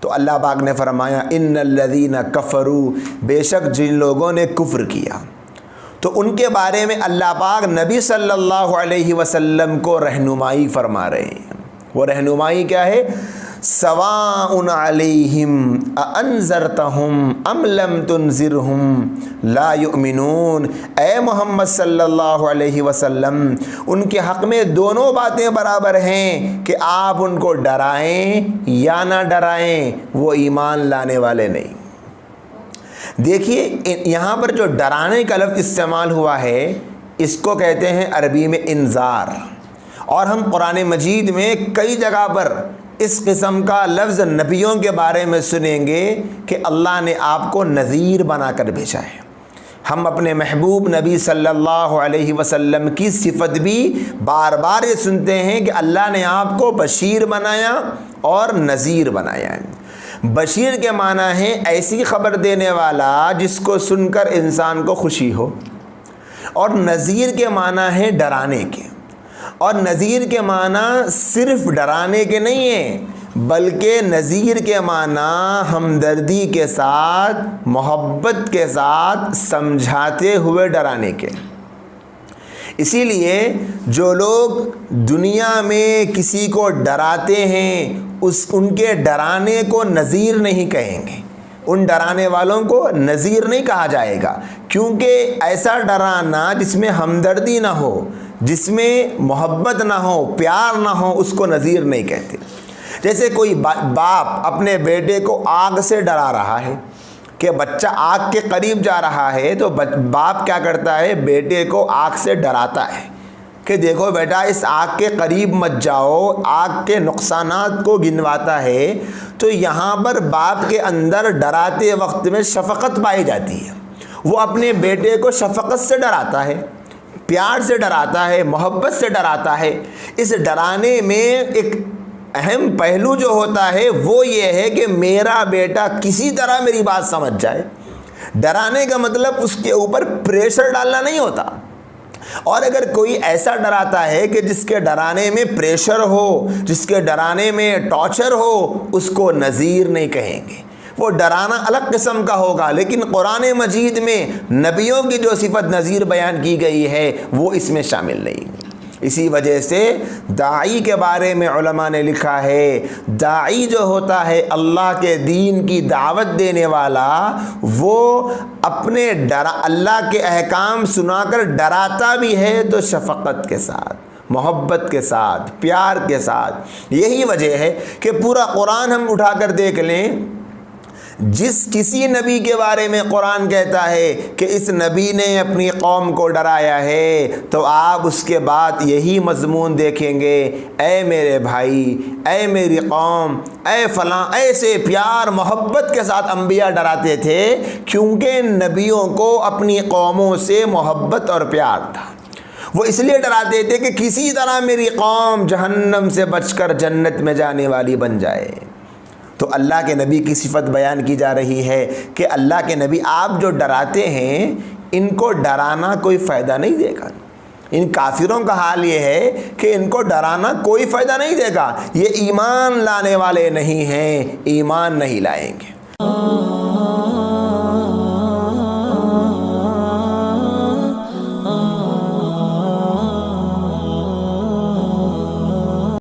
تو اللہ پاک نے فرمایا ان الذین کفروا، بے شک جن لوگوں نے کفر کیا، تو ان کے بارے میں اللہ پاک نبی صلی اللہ علیہ وسلم کو رہنمائی فرما رہے ہیں۔ وہ رہنمائی کیا ہے؟ سواء علیہم اانذرتہم ام لم تنذرہم لا یؤمنون، اے محمد صلی اللہ علیہ وسلم، ان کے حق میں دونوں باتیں برابر ہیں کہ آپ ان کو ڈرائیں یا نہ ڈرائیں، وہ ایمان لانے والے نہیں۔ دیکھیے یہاں پر جو ڈرانے کا لفظ استعمال ہوا ہے اس کو کہتے ہیں عربی میں انذار، اور ہم قرآن مجید میں کئی جگہ پر اس قسم کا لفظ نبیوں کے بارے میں سنیں گے کہ اللہ نے آپ کو نذیر بنا کر بھیجا ہے۔ ہم اپنے محبوب نبی صلی اللہ علیہ وسلم کی صفت بھی بار بار یہ سنتے ہیں کہ اللہ نے آپ کو بشیر بنایا اور نذیر بنایا ہے۔ بشیر کے معنی ہے ایسی خبر دینے والا جس کو سن کر انسان کو خوشی ہو، اور نذیر کے معنی ہے ڈرانے کے، اور نذیر کے معنی صرف ڈرانے کے نہیں ہیں بلکہ نذیر کے معنی ہمدردی کے ساتھ، محبت کے ساتھ، سمجھاتے ہوئے ڈرانے کے۔ اسی لیے جو لوگ دنیا میں کسی کو ڈراتے ہیں ان کے ڈرانے کو نذیر نہیں کہیں گے، ان ڈرانے والوں کو نذیر نہیں کہا جائے گا، کیونکہ ایسا ڈرانا جس میں ہمدردی نہ ہو، جس میں محبت نہ ہو، پیار نہ ہو، اس کو نذیر نہیں کہتے۔ جیسے کوئی باپ اپنے بیٹے کو آگ سے ڈرا رہا ہے کہ بچہ آگ کے قریب جا رہا ہے، تو باپ کیا کرتا ہے؟ بیٹے کو آگ سے ڈراتا ہے کہ دیکھو بیٹا اس آگ کے قریب مت جاؤ، آگ کے نقصانات کو گنواتا ہے۔ تو یہاں پر باپ کے اندر ڈراتے وقت میں شفقت پائی جاتی ہے، وہ اپنے بیٹے کو شفقت سے ڈراتا ہے، پیار سے ڈراتا ہے، محبت سے ڈراتا ہے۔ اس ڈرانے میں ایک اہم پہلو جو ہوتا ہے وہ یہ ہے کہ میرا بیٹا کسی طرح میری بات سمجھ جائے۔ ڈرانے کا مطلب اس کے اوپر پریشر ڈالنا نہیں ہوتا، اور اگر کوئی ایسا ڈراتا ہے کہ جس کے ڈرانے میں پریشر ہو، جس کے ڈرانے میں ٹارچر ہو، اس کو نذیر نہیں کہیں گے، وہ ڈرانا الگ قسم کا ہوگا۔ لیکن قرآن مجید میں نبیوں کی جو صفت نذیر بیان کی گئی ہے وہ اس میں شامل نہیں۔ اسی وجہ سے داعی کے بارے میں علماء نے لکھا ہے، داعی جو ہوتا ہے اللہ کے دین کی دعوت دینے والا، وہ اپنے اللہ کے احکام سنا کر ڈراتا بھی ہے تو شفقت کے ساتھ، محبت کے ساتھ، پیار کے ساتھ۔ یہی وجہ ہے کہ پورا قرآن ہم اٹھا کر دیکھ لیں، جس کسی نبی کے بارے میں قرآن کہتا ہے کہ اس نبی نے اپنی قوم کو ڈرایا ہے، تو آپ اس کے بعد یہی مضمون دیکھیں گے، اے میرے بھائی، اے میری قوم، اے فلاں، ایسے پیار محبت کے ساتھ انبیاء ڈراتے تھے، کیونکہ نبیوں کو اپنی قوموں سے محبت اور پیار تھا۔ وہ اس لیے ڈراتے تھے کہ کسی طرح میری قوم جہنم سے بچ کر جنت میں جانے والی بن جائے۔ تو اللہ کے نبی کی صفت بیان کی جا رہی ہے کہ اللہ کے نبی آپ جو ڈراتے ہیں ان کو ڈرانا کوئی فائدہ نہیں دے گا۔ ان کافروں کا حال یہ ہے کہ ان کو ڈرانا کوئی فائدہ نہیں دے گا، یہ ایمان لانے والے نہیں ہیں، ایمان نہیں لائیں گے۔